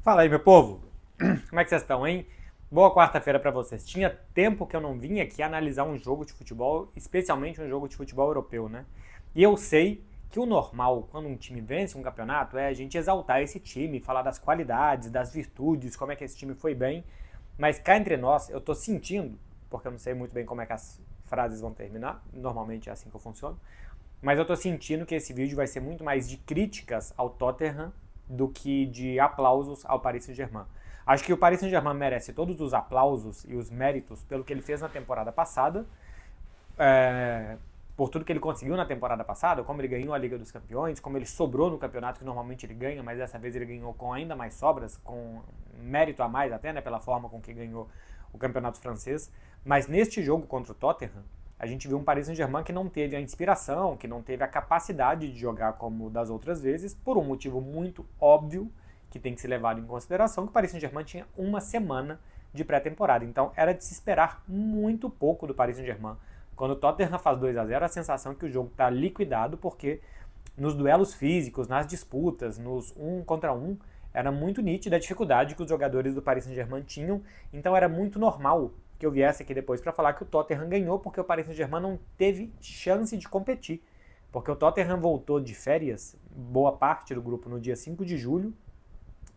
Fala aí, meu povo! Como é que vocês estão, hein? Boa quarta-feira pra vocês. Tinha tempo que eu não vinha aqui analisar um jogo de futebol, especialmente um jogo de futebol europeu, né? E eu sei que o normal, quando um time vence um campeonato, é a gente exaltar esse time, falar das qualidades, das virtudes, como é que esse time foi bem. Mas cá entre nós, eu tô sentindo, porque eu não sei muito bem como é que as frases vão terminar, normalmente é assim que eu funciono, mas eu tô sentindo que esse vídeo vai ser muito mais de críticas ao Tottenham do que de aplausos ao Paris Saint-Germain. Acho que o Paris Saint-Germain merece todos os aplausos e os méritos pelo que ele fez na temporada passada, por tudo que ele conseguiu na temporada passada, como ele ganhou a Liga dos Campeões, como ele sobrou no campeonato que normalmente ele ganha, mas dessa vez ele ganhou com ainda mais sobras, com mérito a mais até, né, pela forma com que ganhou o campeonato francês. Mas neste jogo contra o Tottenham, a gente viu um Paris Saint-Germain que não teve a inspiração, que não teve a capacidade de jogar como das outras vezes, por um motivo muito óbvio que tem que ser levado em consideração, que o Paris Saint-Germain tinha uma semana de pré-temporada. Então era de se esperar muito pouco do Paris Saint-Germain. Quando o Tottenham faz 2-0, a sensação é que o jogo está liquidado, porque nos duelos físicos, nas disputas, nos 1 contra 1, era muito nítida a dificuldade que os jogadores do Paris Saint-Germain tinham. Então era muito normal que eu viesse aqui depois para falar que o Tottenham ganhou, porque o Paris Saint-Germain não teve chance de competir. Porque o Tottenham voltou de férias, boa parte do grupo, no dia 5 de julho,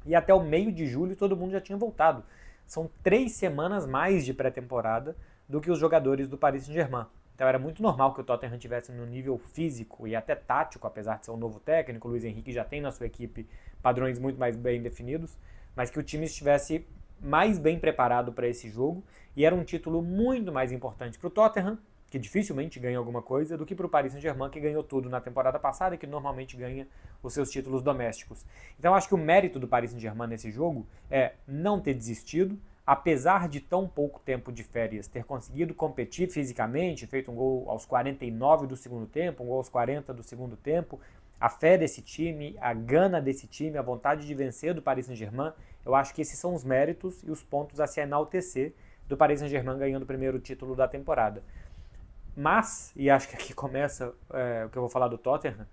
e até o meio de julho todo mundo já tinha voltado. São 3 semanas mais de pré-temporada do que os jogadores do Paris Saint-Germain. Então era muito normal que o Tottenham estivesse no nível físico e até tático, apesar de ser um novo técnico, o Luiz Henrique já tem na sua equipe padrões muito mais bem definidos, mas que o time estivesse mais bem preparado para esse jogo, e era um título muito mais importante para o Tottenham, que dificilmente ganha alguma coisa, do que para o Paris Saint-Germain, que ganhou tudo na temporada passada e que normalmente ganha os seus títulos domésticos. Então acho que o mérito do Paris Saint-Germain nesse jogo é não ter desistido, apesar de tão pouco tempo de férias, ter conseguido competir fisicamente, feito um gol aos 49 do segundo tempo, um gol aos 40 do segundo tempo, a fé desse time, a gana desse time, a vontade de vencer do Paris Saint-Germain, eu acho que esses são os méritos e os pontos a se enaltecer do Paris Saint-Germain ganhando o primeiro título da temporada. Mas, e acho que aqui começa o que eu vou falar do Tottenham,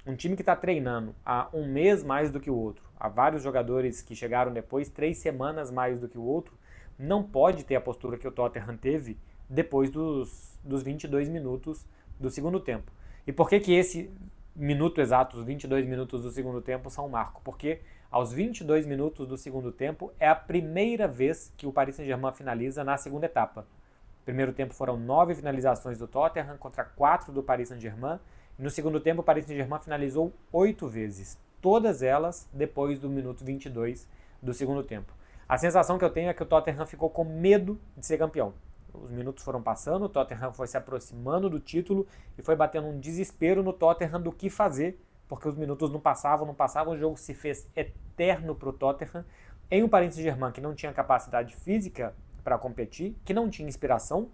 um time que está treinando há um mês mais do que o outro, há vários jogadores que chegaram depois, 3 semanas mais do que o outro, não pode ter a postura que o Tottenham teve depois dos 22 minutos do segundo tempo. E por que que esse minuto exato, os 22 minutos do segundo tempo, são um marco? Porque aos 22 minutos do segundo tempo é a primeira vez que o Paris Saint-Germain finaliza na segunda etapa. No primeiro tempo foram 9 finalizações do Tottenham contra 4 do Paris Saint-Germain. E no segundo tempo o Paris Saint-Germain finalizou 8 vezes, todas elas depois do minuto 22 do segundo tempo. A sensação que eu tenho é que o Tottenham ficou com medo de ser campeão. Os minutos foram passando, o Tottenham foi se aproximando do título e foi batendo um desespero no Tottenham do que fazer, porque os minutos não passavam, o jogo se fez eterno para o Tottenham, em um Paris Saint-Germain que não tinha capacidade física para competir, que não tinha inspiração.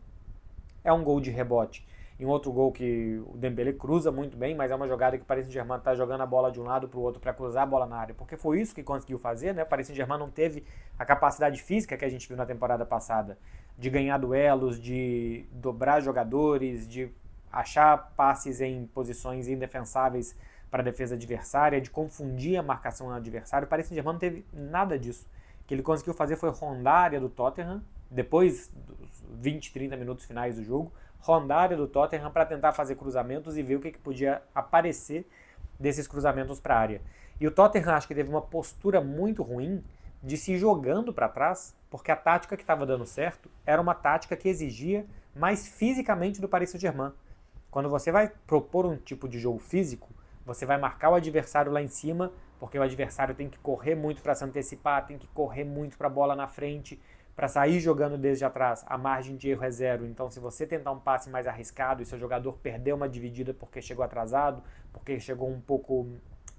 É um gol de rebote e um outro gol que o Dembélé cruza muito bem, mas é uma jogada que o Paris Saint-Germain está jogando a bola de um lado para o outro para cruzar a bola na área, porque foi isso que conseguiu fazer, né? O Paris Saint-Germain não teve a capacidade física que a gente viu na temporada passada, de ganhar duelos, de dobrar jogadores, de achar passes em posições indefensáveis para a defesa adversária, de confundir a marcação do adversário. O Paris Saint-Germain não teve nada disso. O que ele conseguiu fazer foi rondar a área do Tottenham, depois dos 20, 30 minutos finais do jogo, rondar a área do Tottenham para tentar fazer cruzamentos e ver o que podia aparecer desses cruzamentos para a área. E o Tottenham acho que teve uma postura muito ruim de se jogando para trás, porque a tática que estava dando certo era uma tática que exigia mais fisicamente do Paris Saint-Germain. Quando você vai propor um tipo de jogo físico, você vai marcar o adversário lá em cima, porque o adversário tem que correr muito para se antecipar, tem que correr muito para a bola na frente, para sair jogando desde atrás. A margem de erro é zero. Então, se você tentar um passe mais arriscado e seu jogador perder uma dividida porque chegou atrasado, porque chegou um pouco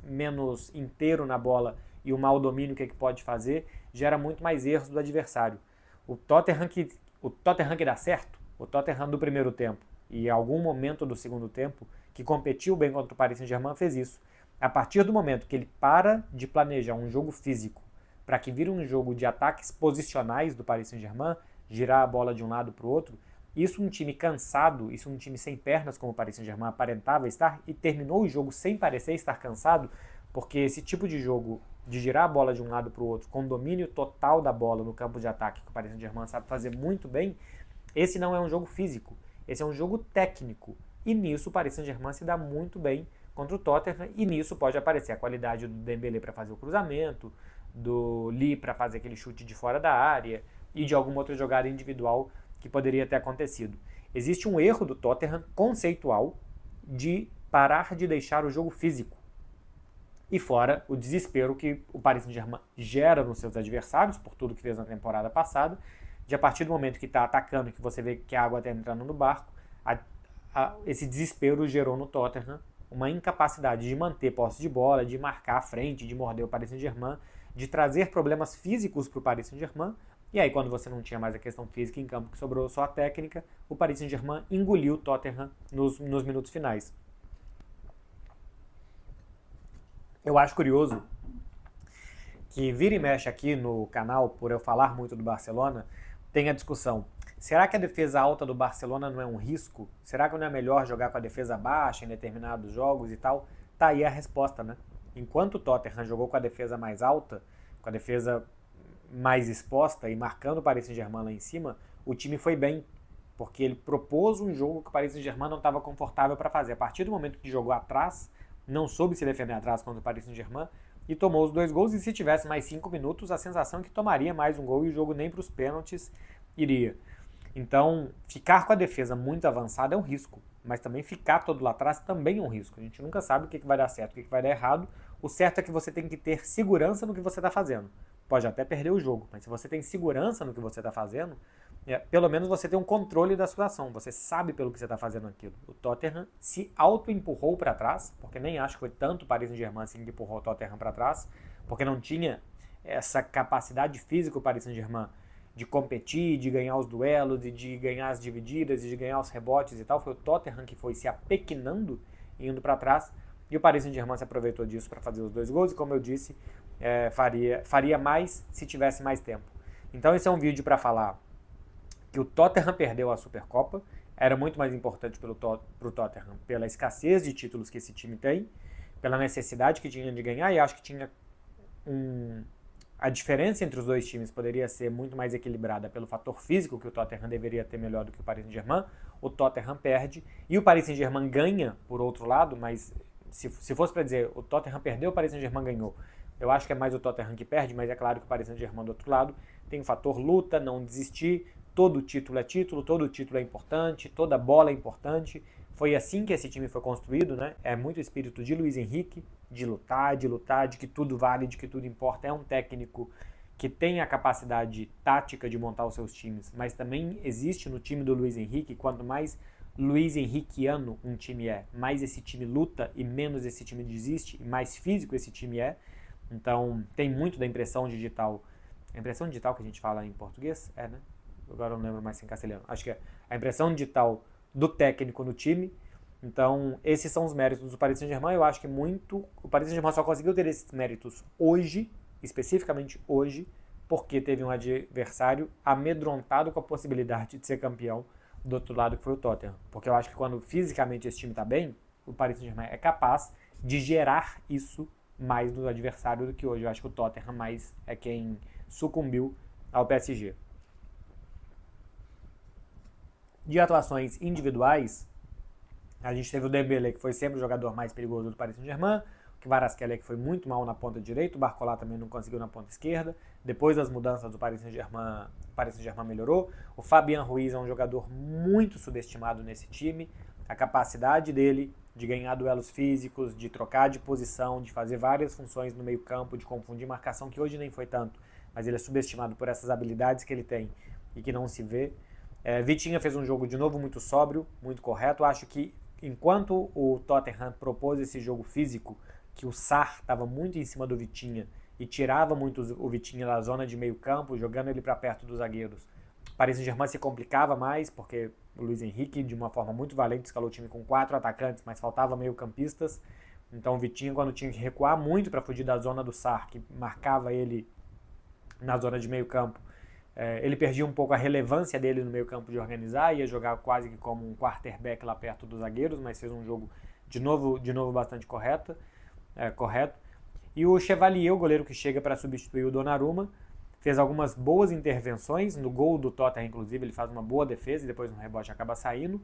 menos inteiro na bola e o mau domínio que pode fazer, gera muito mais erros do adversário. O Tottenham que dá certo, o Tottenham do primeiro tempo e em algum momento do segundo tempo, que competiu bem contra o Paris Saint-Germain, fez isso. A partir do momento que ele para de planejar um jogo físico para que vire um jogo de ataques posicionais do Paris Saint-Germain, girar a bola de um lado para o outro, isso um time cansado, isso um time sem pernas como o Paris Saint-Germain aparentava estar, e terminou o jogo sem parecer estar cansado, porque esse tipo de jogo de girar a bola de um lado para o outro, com domínio total da bola no campo de ataque, que o Paris Saint-Germain sabe fazer muito bem, esse não é um jogo físico, esse é um jogo técnico. E nisso o Paris Saint-Germain se dá muito bem contra o Tottenham, e nisso pode aparecer a qualidade do Dembélé para fazer o cruzamento, do Lee para fazer aquele chute de fora da área, e de alguma outra jogada individual que poderia ter acontecido. Existe um erro do Tottenham conceitual de parar de deixar o jogo físico. E fora o desespero que o Paris Saint-Germain gera nos seus adversários, por tudo que fez na temporada passada, de a partir do momento que está atacando, que você vê que a água está entrando no barco, esse desespero gerou no Tottenham uma incapacidade de manter posse de bola, de marcar a frente, de morder o Paris Saint-Germain, de trazer problemas físicos para o Paris Saint-Germain. E aí, quando você não tinha mais a questão física em campo, que sobrou só a técnica, o Paris Saint-Germain engoliu o Tottenham nos minutos finais. Eu acho curioso que vira e mexe aqui no canal, por eu falar muito do Barcelona, tem a discussão. Será que a defesa alta do Barcelona não é um risco? Será que não é melhor jogar com a defesa baixa em determinados jogos e tal? Tá aí a resposta, né? Enquanto o Tottenham jogou com a defesa mais alta, com a defesa mais exposta e marcando o Paris Saint-Germain lá em cima, o time foi bem, porque ele propôs um jogo que o Paris Saint-Germain não estava confortável para fazer. A partir do momento que jogou atrás, não soube se defender atrás contra o Paris Saint-Germain e tomou os 2 gols, e se tivesse mais 5 minutos, a sensação é que tomaria mais um gol e o jogo nem para os pênaltis iria. Então, ficar com a defesa muito avançada é um risco, mas também ficar todo lá atrás também é um risco. A gente nunca sabe o que vai dar certo, o que vai dar errado. O certo é que você tem que ter segurança no que você está fazendo. Pode até perder o jogo, mas se você tem segurança no que você está fazendo, pelo menos você tem um controle da situação, você sabe pelo que você está fazendo aquilo. O Tottenham se auto-empurrou para trás, porque nem acho que foi tanto o Paris Saint-Germain assim que empurrou o Tottenham para trás, porque não tinha essa capacidade física o Paris Saint-Germain de competir, de ganhar os duelos, de ganhar as divididas, de ganhar os rebotes e tal. Foi o Tottenham que foi se apequenando e indo para trás, e o Paris Saint-Germain se aproveitou disso para fazer os 2 gols, e como eu disse, faria mais se tivesse mais tempo. Então esse é um vídeo para falar que o Tottenham perdeu a Supercopa, era muito mais importante para o Tottenham, pela escassez de títulos que esse time tem, pela necessidade que tinha de ganhar, e acho que tinha a diferença entre os dois times poderia ser muito mais equilibrada pelo fator físico, que o Tottenham deveria ter melhor do que o Paris Saint-Germain. O Tottenham perde e o Paris Saint-Germain ganha, por outro lado, mas se fosse para dizer o Tottenham perdeu, o Paris Saint-Germain ganhou, eu acho que é mais o Tottenham que perde, mas é claro que o Paris Saint-Germain do outro lado tem o fator luta, não desistir, todo título é título, todo título é importante, toda bola é importante. Foi assim que esse time foi construído, né? É muito o espírito de Luiz Henrique, de lutar, de que tudo vale, de que tudo importa. É um técnico que tem a capacidade tática de montar os seus times, mas também existe no time do Luiz Henrique, quanto mais Luiz Henriquiano um time é, mais esse time luta e menos esse time desiste, e mais físico esse time é. Então tem muito da impressão digital. A impressão digital que a gente fala em português? É, né? Agora eu não lembro mais em castelhano. Acho que é a impressão digital do técnico no time. Então, esses são os méritos do Paris Saint-Germain. Eu acho que o Paris Saint-Germain só conseguiu ter esses méritos hoje, especificamente hoje, porque teve um adversário amedrontado com a possibilidade de ser campeão do outro lado, que foi o Tottenham. Porque eu acho que quando fisicamente esse time está bem, o Paris Saint-Germain é capaz de gerar isso mais do adversário do que hoje. Eu acho que o Tottenham mais é quem sucumbiu ao PSG. De atuações individuais, a gente teve o Dembélé, que foi sempre o jogador mais perigoso do Paris Saint-Germain, o Kvaratskhelia, que foi muito mal na ponta direita, o Barcola também não conseguiu na ponta esquerda. Depois das mudanças do Paris Saint-Germain, o Paris Saint-Germain melhorou. O Fabian Ruiz é um jogador muito subestimado nesse time. A capacidade dele de ganhar duelos físicos, de trocar de posição, de fazer várias funções no meio campo, de confundir marcação, que hoje nem foi tanto, mas ele é subestimado por essas habilidades que ele tem e que não se vê. Vitinha fez um jogo de novo muito sóbrio, muito correto. Acho que enquanto o Tottenham propôs esse jogo físico, que o Sarr estava muito em cima do Vitinha e tirava muito o Vitinha da zona de meio campo, jogando ele para perto dos zagueiros, o Paris Saint-Germain se complicava mais, porque o Luiz Henrique, de uma forma muito valente, escalou o time com 4 atacantes, mas faltava meio campistas. Então o Vitinha, quando tinha que recuar muito para fugir da zona do Sarr, que marcava ele na zona de meio campo, ele perdia um pouco a relevância dele no meio campo de organizar, ia jogar quase que como um quarterback lá perto dos zagueiros, mas fez um jogo de novo bastante correto. E o Chevalier, o goleiro que chega para substituir o Donnarumma, fez algumas boas intervenções. No gol do Tottenham, inclusive, ele faz uma boa defesa e depois no rebote acaba saindo.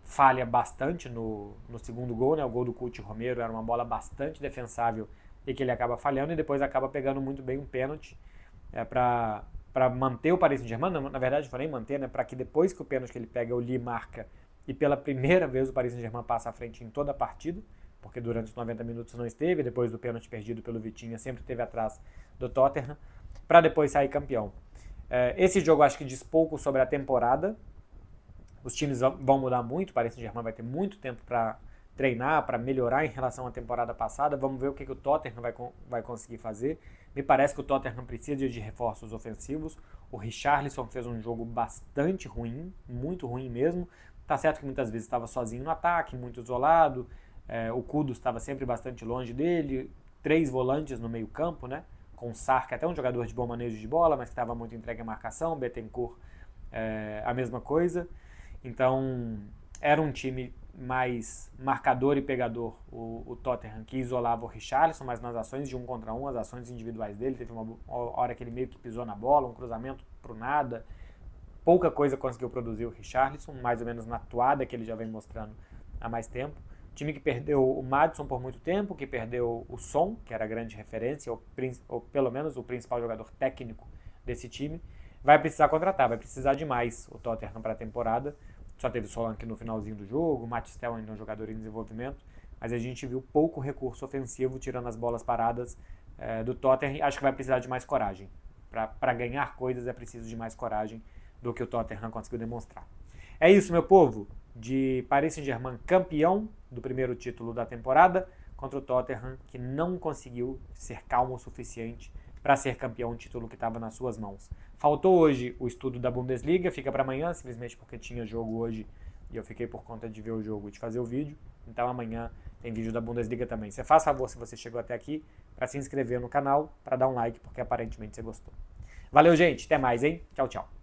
Falha bastante no segundo gol, né? O gol do Couto Romero era uma bola bastante defensável e que ele acaba falhando e depois acaba pegando muito bem um pênalti para manter o Paris Saint-Germain. Na verdade, não nem manter, né? Para que depois que o pênalti que ele pega, o Lee marca e pela primeira vez o Paris Saint-Germain passa à frente em toda a partida, porque durante os 90 minutos não esteve, depois do pênalti perdido pelo Vitinha sempre esteve atrás do Tottenham, para depois sair campeão. Esse jogo acho que diz pouco sobre a temporada. Os times vão mudar muito, o Paris Saint-Germain vai ter muito tempo para treinar, para melhorar em relação à temporada passada. Vamos ver o que o Tottenham vai conseguir fazer. Me parece que o Tottenham precisa de reforços ofensivos. O Richarlison fez um jogo bastante ruim, muito ruim mesmo. Tá certo que muitas vezes estava sozinho no ataque, muito isolado. O Kudus estava sempre bastante longe dele. 3 volantes no meio campo, né? Com o Sarr, que é até um jogador de bom manejo de bola, mas que estava muito entregue à marcação. Betancourt, a mesma coisa. Então, era um time mais marcador e pegador, o Tottenham, que isolava o Richarlison, mas nas ações de 1 contra 1, as ações individuais dele, teve uma hora que ele meio que pisou na bola, um cruzamento pro nada. Pouca coisa conseguiu produzir o Richarlison, mais ou menos na atuada que ele já vem mostrando há mais tempo. Time que perdeu o Maddison por muito tempo, que perdeu o Son, que era a grande referência, ou pelo menos o principal jogador técnico desse time. Vai precisar contratar, vai precisar demais o Tottenham para a temporada. Só teve o Solanke no finalzinho do jogo, o Matistel ainda é um jogador em desenvolvimento, mas a gente viu pouco recurso ofensivo tirando as bolas paradas do Tottenham. Acho que vai precisar de mais coragem. Para ganhar coisas é preciso de mais coragem do que o Tottenham conseguiu demonstrar. É isso, meu povo. De Paris Saint-Germain campeão do primeiro título da temporada contra o Tottenham, que não conseguiu ser calmo o suficiente para ser campeão, um título que estava nas suas mãos. Faltou hoje o estudo da Bundesliga, fica para amanhã, simplesmente porque tinha jogo hoje e eu fiquei por conta de ver o jogo e de fazer o vídeo. Então amanhã tem vídeo da Bundesliga também. Você faz favor, se você chegou até aqui, para se inscrever no canal, para dar um like, porque aparentemente você gostou. Valeu, gente. Até mais, hein? Tchau, tchau.